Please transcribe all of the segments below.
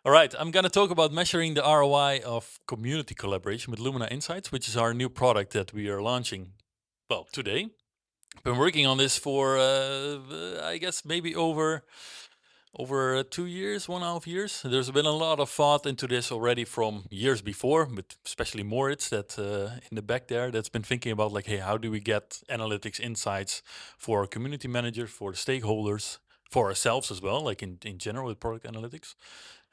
All right, I'm going to talk about measuring the ROI of community collaboration with Lumina Insights, which is our new product that we are launching, well, today. Been working on this for, I guess, maybe over 2 years, 1.5 years. There's been a lot of thought into this already from years before, but especially Moritz that in the back there that's been thinking about like, hey, how do we get analytics insights for our community managers, for the stakeholders, for ourselves as well, like in general with product analytics,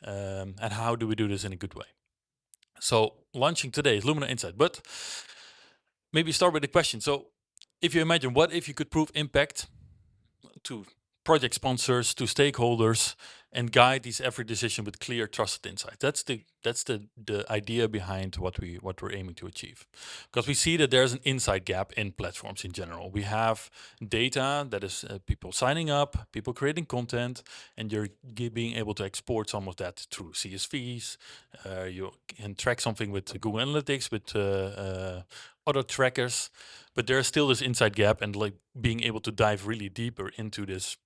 and how do we do this in a good way? So launching today is Lumina Insight, but maybe start with the question. So if you imagine, what if you could prove impact to project sponsors, to stakeholders, and guide these every decision with clear, trusted insight. That's the idea behind what we're aiming to achieve. Because we see that there's an insight gap in platforms in general. We have data that is people signing up, people creating content, and you're being able to export some of that through CSVs. You can track something with Google Analytics, with other trackers, but there's still this insight gap and like being able to dive really deeper into this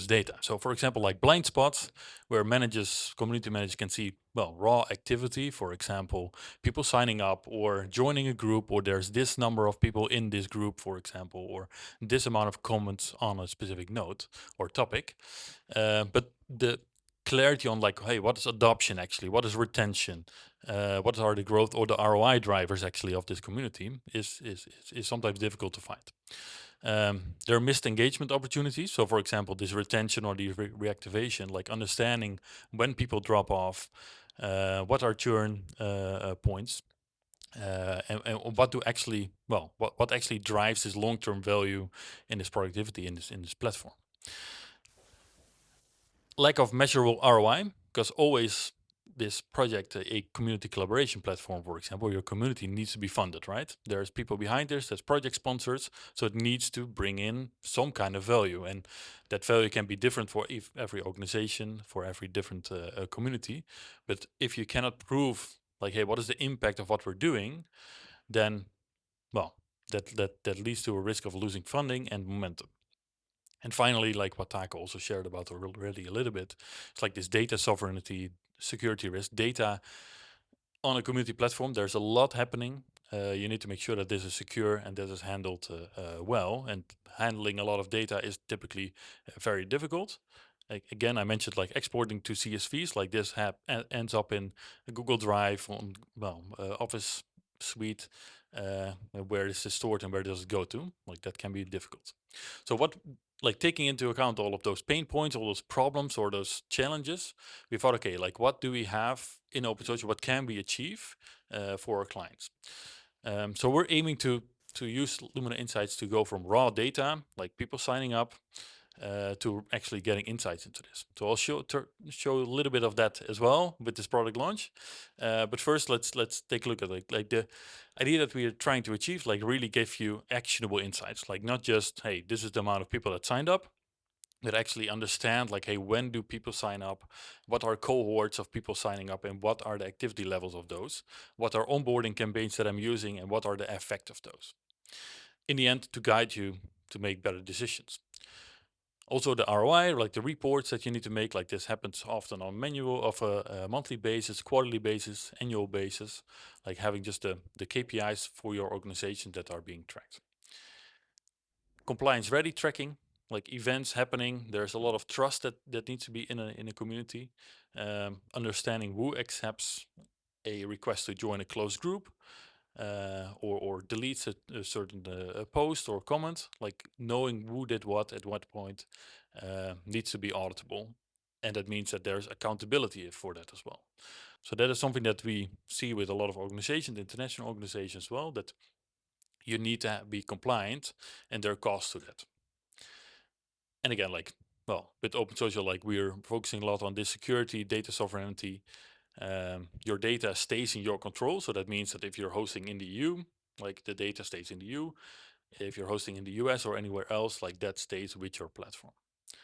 data. So for example, like blind spots, where managers, community managers can see, well, raw activity, for example, people signing up or joining a group, or there's this number of people in this group, for example, or this amount of comments on a specific note or topic. But the clarity on like, hey, what is adoption actually? What is retention? What are the growth or the ROI drivers actually of this community is sometimes difficult to find. There are missed engagement opportunities. So, for example, this retention or the reactivation, like understanding when people drop off, what are churn points, and what do actually, well, what actually drives this long-term value in this productivity in this platform. Lack of measurable ROI, because always this project, a community collaboration platform, for example, your community needs to be funded, right? There's people behind this, there's project sponsors, so it needs to bring in some kind of value, and that value can be different for every organization, for every different community. But if you cannot prove, like, hey, what is the impact of what we're doing, then, well, that leads to a risk of losing funding and momentum. And finally, like what Taco also shared about already a little bit, it's like this data sovereignty, security risk. Data on a community platform, there's a lot happening. You need to make sure that this is secure and that is handled well. And handling a lot of data is typically very difficult. Again, I mentioned like exporting to CSVs, like this ends up in a Google Drive on, well, Office Suite, where this is stored and where does it go to? Like that can be difficult. So what, like taking into account all of those pain points, all those problems or those challenges, we thought, okay, like what do we have in open social? What can we achieve for our clients? So we're aiming to use Lumina Insights to go from raw data, like people signing up, to actually getting insights into this. So I'll show a little bit of that as well with this product launch. But first, let's take a look at like the idea that we are trying to achieve. Like really give you actionable insights. Like not just, hey, this is the amount of people that signed up, that actually understand like, hey, when do people sign up, what are cohorts of people signing up, and what are the activity levels of those, what are onboarding campaigns that I'm using, and what are the effect of those, in the end, to guide you to make better decisions. Also the ROI, like the reports that you need to make, like this happens often on manual of a monthly basis, quarterly basis, annual basis, like having just the KPIs for your organization that are being tracked. Compliance ready tracking, like events happening. There's a lot of trust that needs to be in a community. Understanding who accepts a request to join a closed group, or deletes a certain post or comment, like knowing who did what at what point needs to be auditable. And that means that there's accountability for that as well. So that is something that we see with a lot of organizations, international organizations as well, that you need to be compliant, and there are costs to that. And again, like, well, with open social, like we're focusing a lot on this security, data sovereignty. Your data stays in your control. So that means that if you're hosting in the EU, like the data stays in the EU. If you're hosting in the US or anywhere else, like that stays with your platform.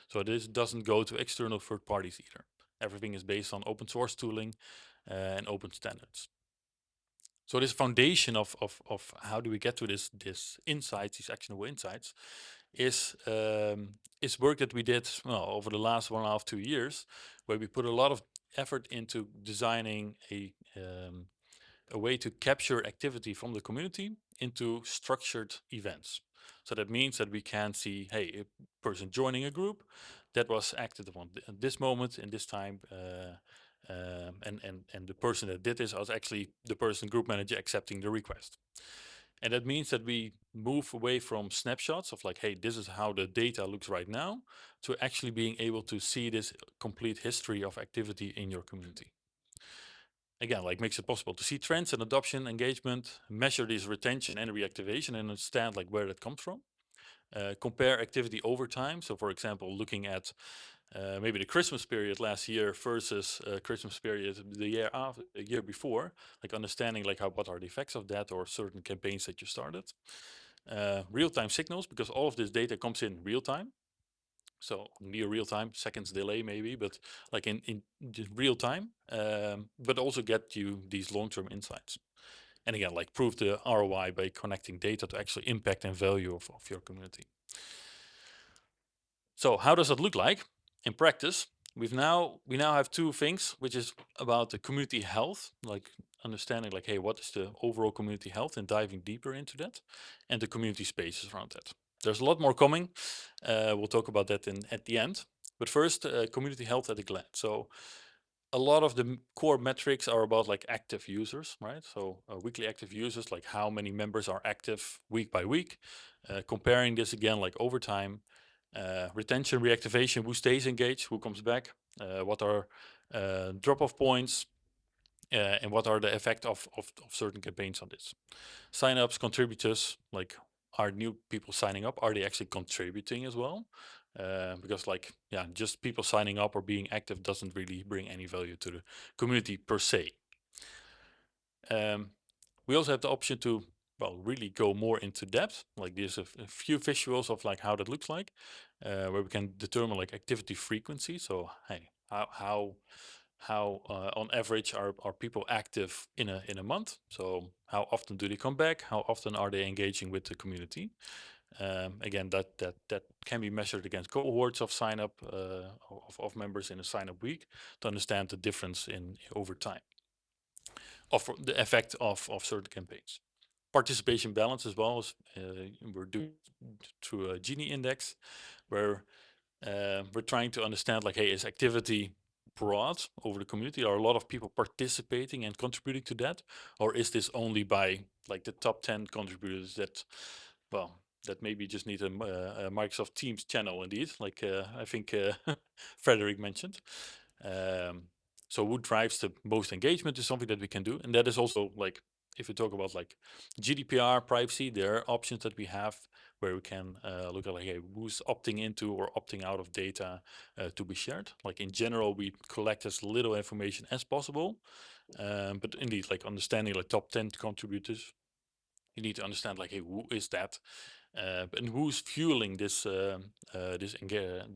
So this doesn't go to external third parties either. Everything is based on open source tooling and open standards. So this foundation of how do we get to this insights, these actionable insights, is work that we did, well, over the last 1.5, 2 years, where we put a lot of effort into designing a way to capture activity from the community into structured events. So that means that we can see, hey, a person joining a group that was active on at this moment in this time, and the person that did this was actually the person group manager accepting the request. And that means that we move away from snapshots of like, hey, this is how the data looks right now, to actually being able to see this complete history of activity in your community. Again, like makes it possible to see trends and adoption, engagement, measure this retention and reactivation, and understand like where that comes from. Compare activity over time. So for example, looking at maybe the Christmas period last year versus Christmas period the year after, the year before, like understanding like what are the effects of that or certain campaigns that you started. Real-time signals, because all of this data comes in real time. So near real time, seconds delay maybe, but like in real time, but also get you these long-term insights. And again, like prove the ROI by connecting data to actually impact and value of your community. So how does that look like in practice? We now have two things, which is about the community health, like understanding like, hey, what is the overall community health and diving deeper into that, and the community spaces around that. There's a lot more coming. We'll talk about that at the end. But first, community health at a glance. So a lot of the core metrics are about like active users, right? So weekly active users, like how many members are active week by week. Comparing this again, like over time. Retention, reactivation, who stays engaged, who comes back, what are drop-off points, and what are the effect of certain campaigns on this. Sign-ups, contributors, like are new people signing up, are they actually contributing as well? Because like, yeah, just people signing up or being active doesn't really bring any value to the community per se. We also have the option to, well, really go more into depth. Like there's a few visuals of like how that looks like, where we can determine like activity frequency. So hey, how on average are people active in a month? So how often do they come back? How often are they engaging with the community? Again, that can be measured against cohorts of sign up of members in a sign up week to understand the difference in over time of the effect of certain campaigns. Participation balance as well as we're doing through a Gini index, where we're trying to understand like, hey, is activity broad over the community? Are a lot of people participating and contributing to that, or is this only by like the top 10 contributors that, well, that maybe just need a Microsoft Teams channel indeed, like I think Frederick mentioned. So who drives the most engagement is something that we can do, and that is also like, if we talk about like GDPR privacy, there are options that we have where we can look at like, hey, who's opting into or opting out of data to be shared. Like in general, we collect as little information as possible, but indeed, like understanding like top 10 contributors, you need to understand like, hey, who is that, and who's fueling this the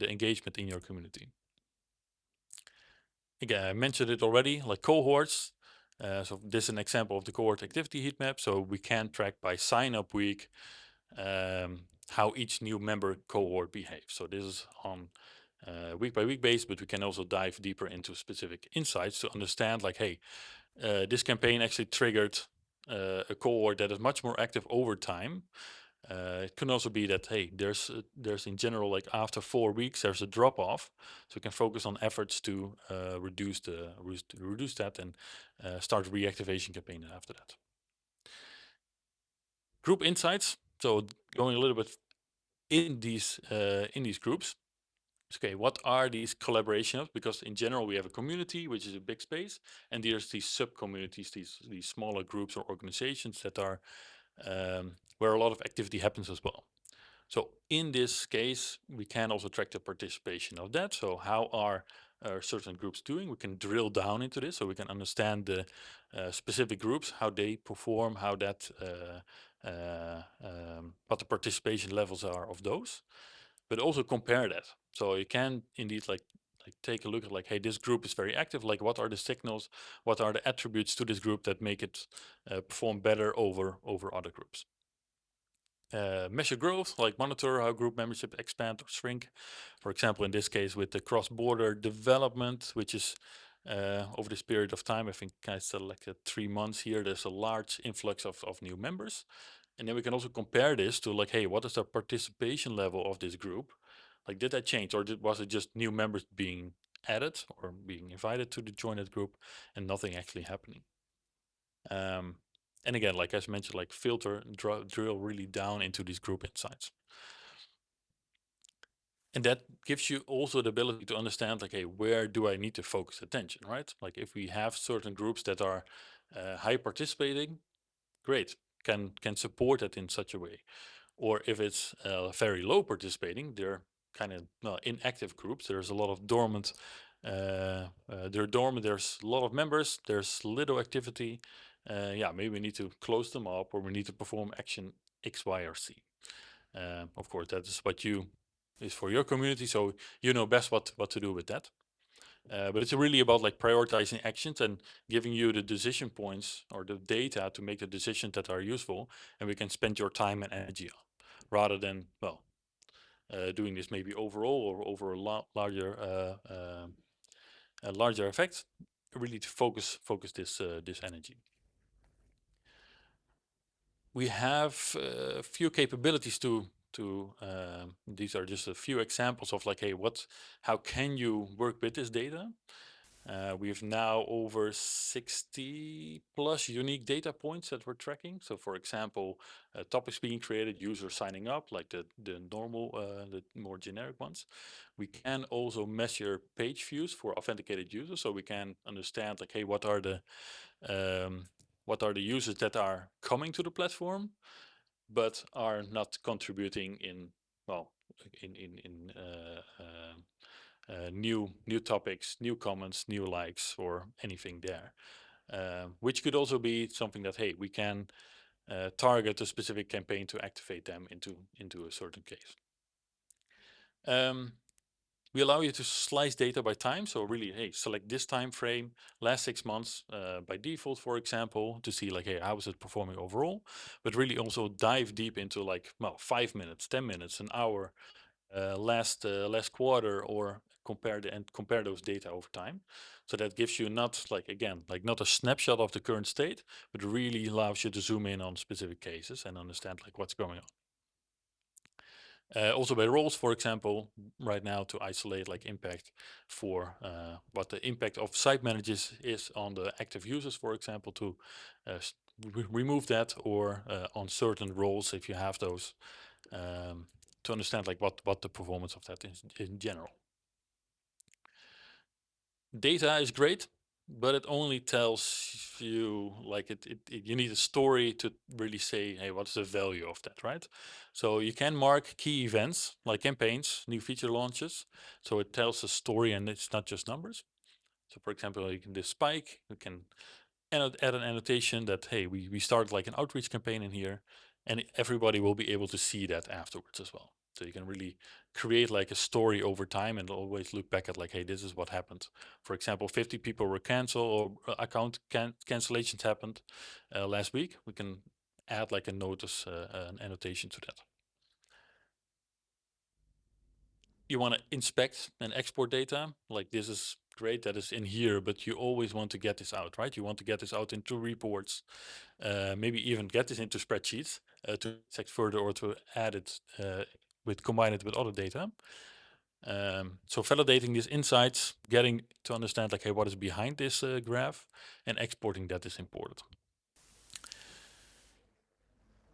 engagement in your community. Again, I mentioned it already, like cohorts. So this is an example of the cohort activity heat map. So we can track by sign up week how each new member cohort behaves. So this is on week by week basis, but we can also dive deeper into specific insights to understand like, hey, this campaign actually triggered a cohort that is much more active over time. It can also be that, hey, there's in general, like after 4 weeks, there's a drop off. So we can focus on efforts to reduce that and start reactivation campaign after that. Group insights. So going a little bit in these groups. Okay, what are these collaborations? Because in general, we have a community, which is a big space, and there's these sub communities, these smaller groups or organizations that are where a lot of activity happens as well. So in this case, we can also track the participation of that. So how are certain groups doing? We can drill down into this, so we can understand the specific groups, how they perform, how that what the participation levels are of those, but also compare that. So you can indeed like take a look at like, hey, this group is very active. Like, what are the signals? What are the attributes to this group that make it perform better over other groups? Measure growth, like monitor how group membership expand or shrink. For example, in this case with the cross-border development, which is over this period of time. I think I selected 3 months here. There's a large influx of new members. And then we can also compare this to like, hey, what is the participation level of this group? Like, did that change, or was it just new members being added or being invited to join that group and nothing actually happening? And again, like as mentioned, like filter, drill really down into these group insights. And that gives you also the ability to understand, like, hey, where do I need to focus attention, right? Like if we have certain groups that are high participating, great, can support that in such a way. Or if it's very low participating, they're kind of inactive groups. There's a lot of dormant, they're dormant, there's a lot of members, there's little activity. Yeah, maybe we need to close them up, or we need to perform action X, Y, or C. Of course, that is what you is for your community, so you know best what to do with that. But it's really about like prioritizing actions and giving you the decision points or the data to make the decisions that are useful, and we can spend your time and energy on, rather than doing this maybe overall or over a larger effect. Really to focus this energy. We have a few capabilities to these are just a few examples of like, hey, how can you work with this data? We have now over 60 plus unique data points that we're tracking. So for example, topics being created, users signing up, like the normal, the more generic ones. We can also measure page views for authenticated users. So we can understand like, hey, what are the users that are coming to the platform, but are not contributing in, well, in new topics, new comments, new likes, or anything there. Which could also be something that, hey, we can target a specific campaign to activate them into a certain case. We allow you to slice data by time. So really, hey, select this time frame, last 6 months by default, for example, to see like, hey, how is it performing overall? But really also dive deep into like, well, 5 minutes, 10 minutes, an hour, last quarter, or compare those data over time. So that gives you not like, again, like not a snapshot of the current state, but really allows you to zoom in on specific cases and understand like what's going on. Also by roles, for example, right now to isolate like impact for what the impact of site managers is on the active users, for example, to remove that, or on certain roles if you have those, to understand like what the performance of that is in general. Data is great, but it only tells you like you need a story to really say, hey, what's the value of that, right? So you can mark key events like campaigns, new feature launches, so it tells a story and it's not just numbers. So for example, you can do spike, you can add an annotation that, hey, we started like an outreach campaign in here, and everybody will be able to see that afterwards as well. So you can really create like a story over time and always look back at like, hey, this is what happened. For example, 50 people were canceled, or account cancellations happened last week. We can add like a notice, an annotation to that. You want to inspect and export data, like this is great that is in here, but you always want to get this out, right? You want to get this out into reports, maybe even get this into spreadsheets to check further, or to add it combine it with other data. So validating these insights, getting to understand like, hey, what is behind this graph, and exporting that is important.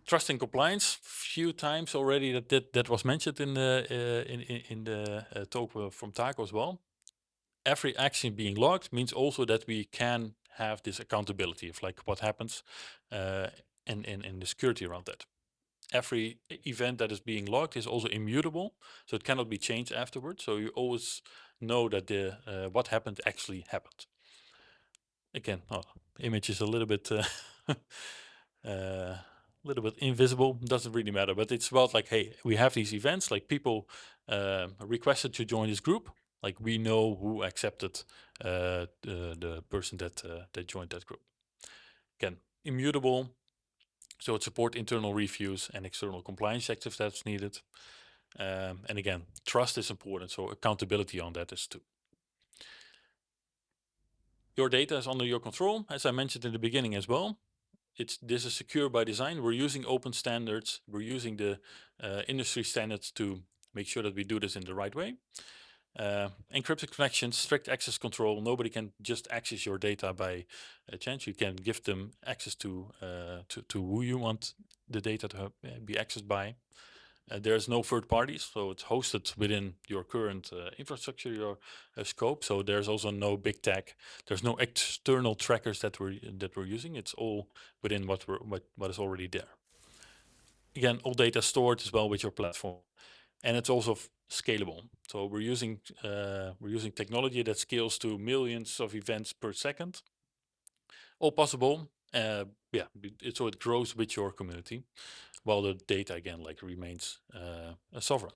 Trust and compliance, few times already that was mentioned in the talk from Taco as well. Every action being logged means also that we can have this accountability of like what happens, and the security around that. Every event that is being logged is also immutable, so it cannot be changed afterwards. So you always know that the what happened actually happened. Again, image is a little bit invisible, doesn't really matter, but it's about like, hey, we have these events, like people requested to join this group, like we know who accepted the person that joined that group. Again, immutable, so it supports internal reviews and external compliance checks if that's needed. And again, trust is important, so accountability on that is too. Your data is under your control, as I mentioned in the beginning as well. This is secure by design. We're using open standards. We're using the industry standards to make sure that we do this in the right way. Encrypted connections, strict access control. Nobody can just access your data by chance. You can give them access to who you want the data to be accessed by. There's no third parties, so it's hosted within your current infrastructure, your scope. So there's also no big tech. There's no external trackers that we're using. It's all within what is already there. Again, all data stored as well with your platform, and it's also scalable. So we're using technology that scales to millions of events per second. All possible. Yeah, so it grows with your community, while the data again remains sovereign.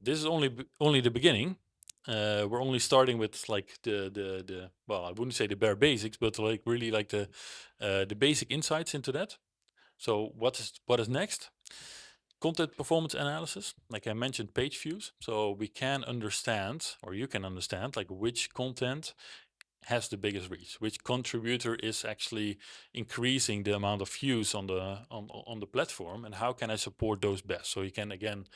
This is only the beginning. We're only starting with like the well, I wouldn't say the bare basics, but like really like the basic insights into that. So what is next? Content performance analysis, like I mentioned, page views. So we can understand, or you can understand, like which content has the biggest reach, which contributor is actually increasing the amount of views on the platform, and how can I support those best. So you can again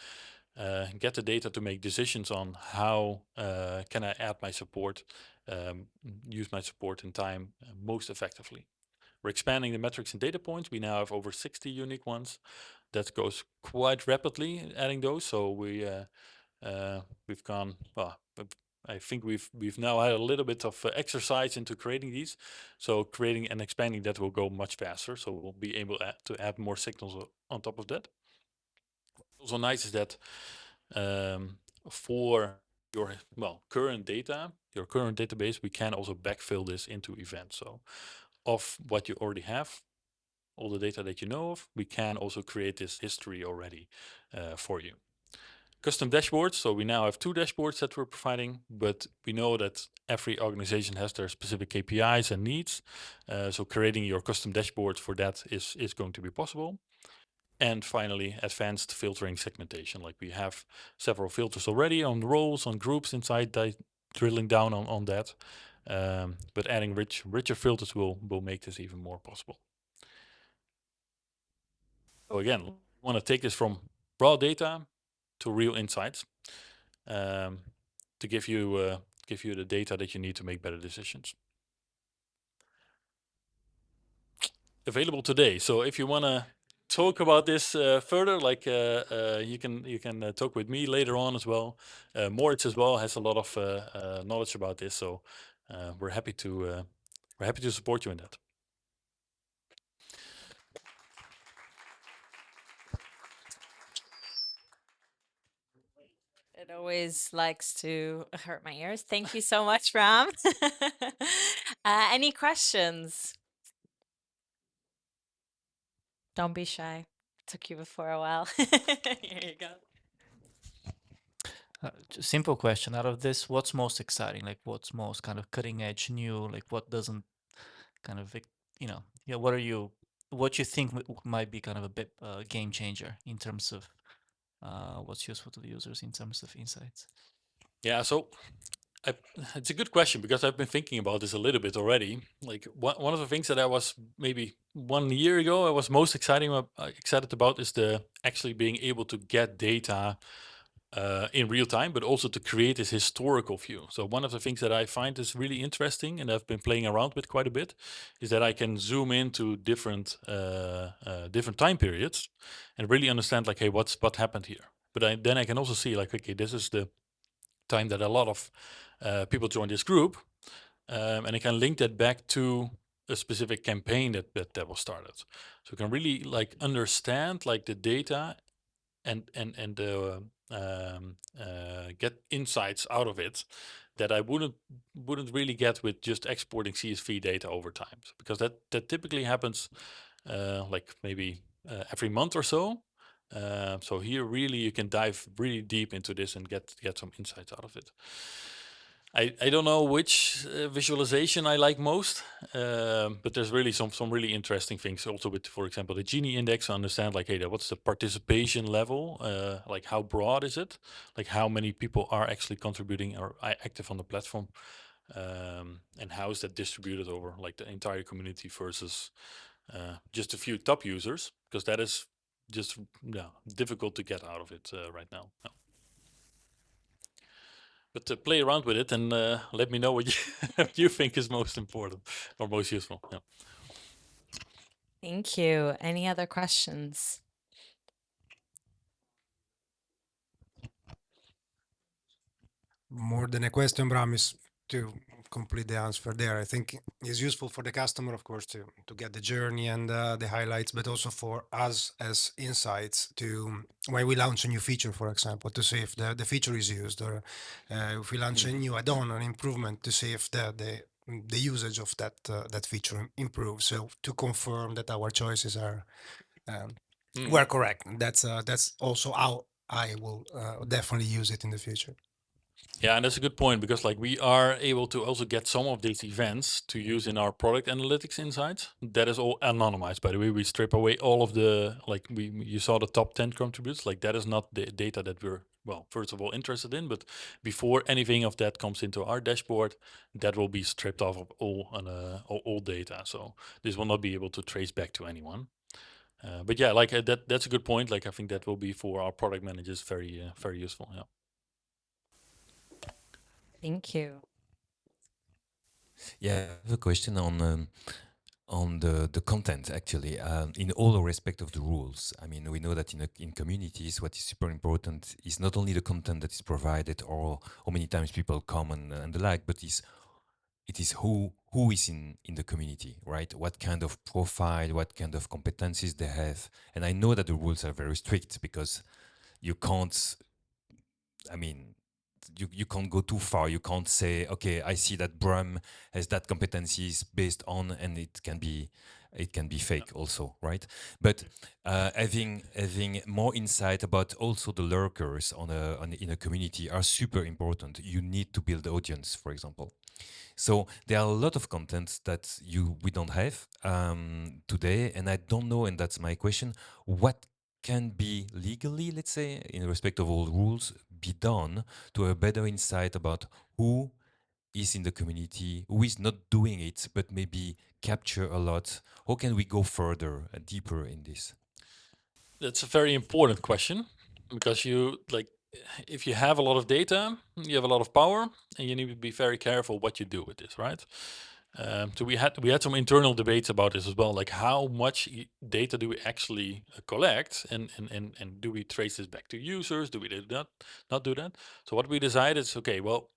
get the data to make decisions on how can I add my support, use my support in time most effectively. We're expanding the metrics and data points. We now have over 60 unique ones. That goes quite rapidly, adding those. So we've gone, well, I think we've now had a little bit of exercise into creating these. So creating and expanding that will go much faster. So we'll be able to add more signals on top of that. Also nice is that for your current data, your current database, we can also backfill this into events. So of what you already have, all the data that you know of, we can also create this history already for you. Custom dashboards. So we now have 2 dashboards that we're providing, but we know that every organization has their specific KPIs and needs. So creating your custom dashboard for that is going to be possible. And finally, advanced filtering segmentation. Like we have several filters already on roles, on groups inside, drilling down on that. But adding richer filters will make this even more possible. So again, we want to take this from raw data to real insights, to give you the data that you need to make better decisions. Available today. So if you want to talk about this further, like you can talk with me later on as well. Moritz as well has a lot of knowledge about this, so we're happy to support you in that. It always likes to hurt my ears. Thank you so much, Bram. Any questions? Don't be shy. Took you for a while. Here you go. Simple question. Out of this, what's most exciting? Like, what's most kind of cutting edge, new? Like, what doesn't kind of, yeah, what you think might be kind of a bit game changer in terms of what's useful to the users in terms of insights? Yeah, so it's a good question, because I've been thinking about this a little bit already. Like one of the things that I was maybe 1 year ago I was most excited about is the actually being able to get data in real time, but also to create this historical view. So one of the things that I find is really interesting, and I've been playing around with quite a bit, is that I can zoom into different time periods and really understand like, hey, what happened here. But then I can also see like, okay, this is the time that a lot of people join this group, and I can link that back to a specific campaign that was started. So you can really like understand like the data and get insights out of it that I wouldn't really get with just exporting CSV data over time. So because that typically happens like maybe every month or so. So here really you can dive really deep into this and get some insights out of it. I don't know which visualization I like most, but there's really some really interesting things also with, for example, the Gini index. To understand like, hey, what's the participation level? Like how broad is it? Like how many people are actually contributing or active on the platform? and how is that distributed over like the entire community versus just a few top users, because that is just difficult to get out of it right now. No. But play around with it and let me know what what you think is most important or most useful. Yeah. Thank you. Any other questions? More than a question, Bram, is to complete the answer there. I think it's useful for the customer, of course, to get the journey and the highlights, but also for us as insights to when we launch a new feature, for example, to see if the feature is used, or if we launch a new add-on or an improvement, to see if the usage of that feature improves. So to confirm that our choices are were correct. That's also how I will definitely use it in the future. Yeah, and that's a good point, because like we are able to also get some of these events to use in our product analytics insights. That is all anonymized, by the way. We strip away all of the, like you saw the top 10 contributors. Like that is not the data that we're, well, first of all interested in, but before anything of that comes into our dashboard, that will be stripped off of all data. So this will not be able to trace back to anyone. But yeah, like that's a good point. Like I think that will be for our product managers very useful. Yeah. Thank you. Yeah, I have a question on the content actually. In all respect of the rules, I mean, we know that in communities, what is super important is not only the content that is provided or how many times people come and the like, but it is who is in the community, right? What kind of profile, what kind of competencies they have. And I know that the rules are very strict because you can't, I mean, you can't go too far. You can't say, okay, I see that Bram has that competencies based on, and it can be fake also, right? But having more insight about also the lurkers in a community are super important. You need to build audience, for example. So there are a lot of content that we don't have today, and I don't know, and that's my question: what can be legally, let's say, in respect of all rules, be done to have a better insight about who is in the community, who is not doing it, but maybe capture a lot? How can we go further, deeper in this? That's a very important question, because you like, if you have a lot of data, you have a lot of power, and you need to be very careful what you do with this, right? So we had some internal debates about this as well, like how much data do we actually collect, and do we trace this back to users? Do we do not do that? So what we decided is, okay, well,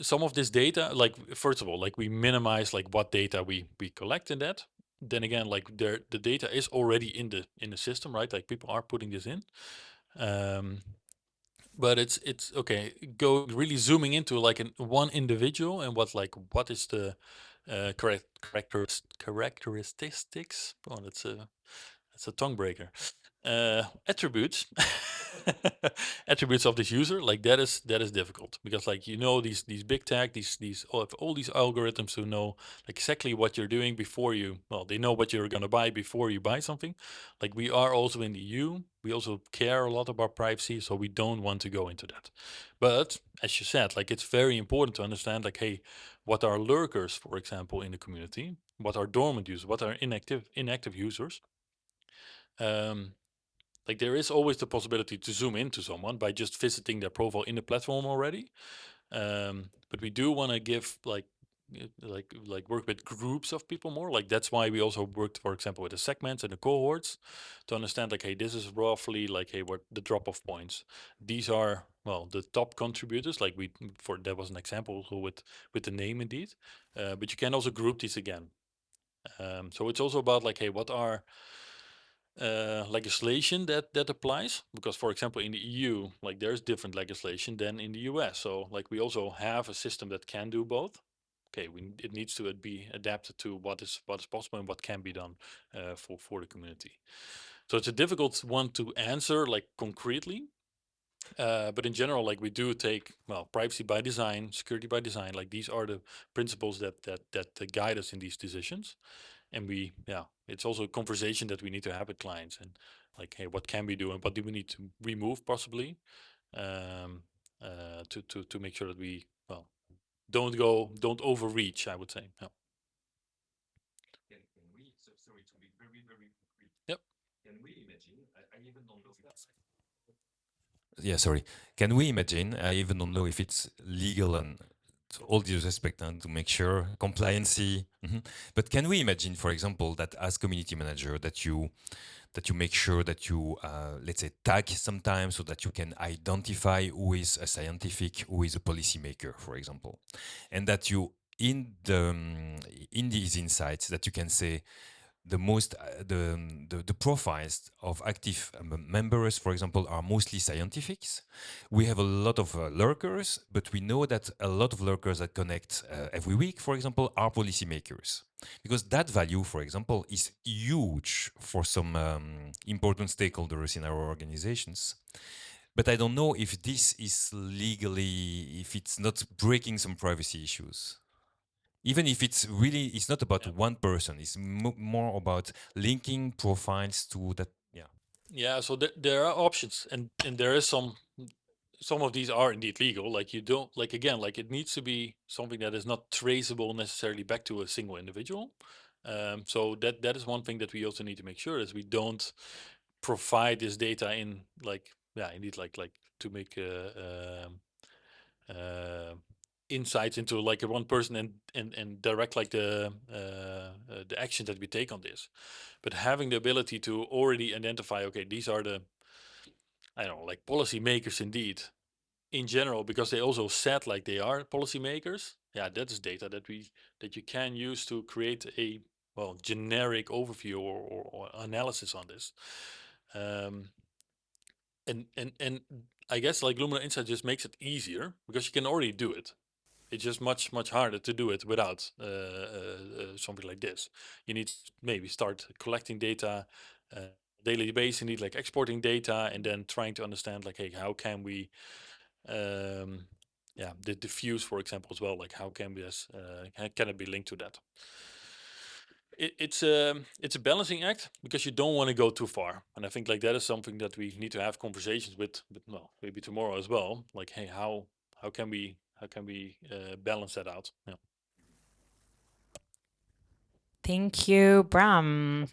some of this data, like first of all, like we minimize like what data we collect in that. Then again, like the data is already in the system, right? Like people are putting this in. Um, but it's okay. Go really zooming into like one individual, and what is the characteristics? Oh, that's a tongue breaker. Attributes, attributes of this user, like that is difficult, because like these big tech, these all these algorithms who know like exactly what you're doing before you, well, they know what you're gonna buy before you buy something. Like we are also in the EU, we also care a lot about privacy, so we don't want to go into that. But as you said, like it's very important to understand, like, hey, what are lurkers, for example, in the community? What are dormant users? What are inactive users? Um, like there is always the possibility to zoom into someone by just visiting their profile in the platform already. But we do want to give like work with groups of people more. Like that's why we also worked, for example, with the segments and the cohorts, to understand like, hey, this is roughly like, hey, what the drop off points. These are, well, the top contributors. Like for that was an example also with the name indeed. But you can also group these again. So it's also about like, hey, what are legislation that applies, because for example in the EU, like there's different legislation than in the US. So like we also have a system that can do both. Okay, it needs to be adapted to what is possible and what can be done for the community. So it's a difficult one to answer like concretely, but in general, like we do take, well, privacy by design, security by design, like these are the principles that guide us in these decisions. And it's also a conversation that we need to have with clients, and like, hey, what can we do and what do we need to remove possibly, to make sure that we, well, don't overreach, I would say. Yeah. Sorry to be very, very quick. Yep. Can we imagine? I even don't know if that's. Yeah, sorry. Can we imagine? I even don't know if it's legal and all due respect and to make sure compliancy. But can we imagine, for example, that as community manager, that you make sure that you let's say tag sometimes so that you can identify who is a scientific, who is a policymaker, for example, and that you in these insights that you can say the most the profiles of active members, for example, are mostly scientifics. We have a lot of lurkers, but we know that a lot of lurkers that connect every week, for example, are policymakers, because that value, for example, is huge for some important stakeholders in our organizations. But I don't know if this is legally, if it's not breaking some privacy issues. Even if it's not about one person, it's more about linking profiles to that. Yeah, so there are options, and there is some of these are indeed legal. Like you don't like again, like it needs to be something that is not traceable necessarily back to a single individual. So that is one thing that we also need to make sure is we don't provide this data in like indeed like to make insights into like a one person and direct like the actions that we take on this, but having the ability to already identify, okay, these are the, I don't know, like policy makers indeed in general, because they also said like they are policy makers. Yeah, that is data that you can use to create a generic overview or analysis on this. And I guess like Lumina Insight just makes it easier because you can already do it. It's just much harder to do it without something like this. You need to maybe start collecting data daily basis. You need like exporting data and then trying to understand like, hey, how can we the diffuse, for example, as well, like how can this can it be linked to that? It's a balancing act because you don't want to go too far, and I think like that is something that we need to have conversations with maybe tomorrow as well, like, hey, how can we balance that out? Yeah. Thank you, Bram.